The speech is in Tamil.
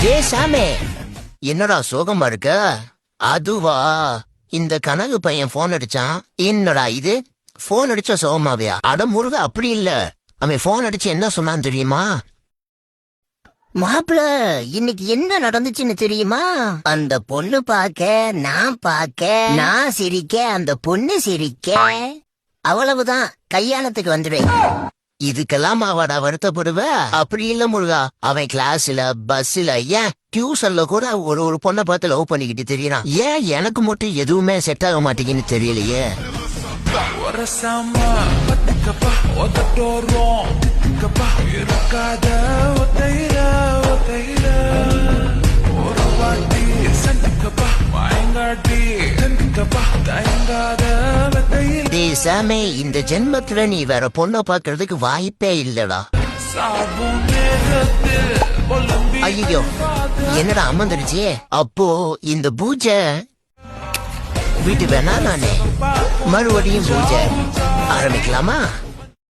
சாமே, என்னடா சோகமா இருக்க? அதுவா, இந்த கனகு பையன் போன் அடிச்சான். என்னடா இது, போன் அடிச்ச சோகமாவையா? அட முருக, அப்படி இல்ல. அவன் போன் அடிச்சு என்ன சொன்னான் தெரியுமா? மாப்பிள, இன்னைக்கு என்ன நடந்துச்சுன்னு தெரியுமா? அந்த பொண்ணு நான் சிரிக்க, அந்த பொண்ணு சிரிக்க, அவ்வளவுதான், கல்யாணத்துக்கு வந்துடுவேன். இதுக்கெல்லாம் அவடா வருத்தப்படுவ? அப்படி இல்ல முருகா, அவன் கிளாஸ்ல, பஸ்ல, ஏன் டியூஷன்ல கூட ஒரு பொண்ணை பார்த்து லவ் பண்ணிக்கிட்டு தெரியறான். ஏன் எனக்கு மட்டும் எதுவுமே செட் ஆக மாட்டேங்குன்னு தெரியலையே. சாமே, இந்த ஜென்மத்துல நீ வேற பொண்ணை பாக்குறதுக்கு வாய்ப்பே இல்லடா. ஐயோ, என்னடா அமர்ந்துருச்சு. அப்போ இந்த பூஜை வீட்டு வேணா, நானே மறுபடியும் பூஜை ஆரம்பிக்கலாமா?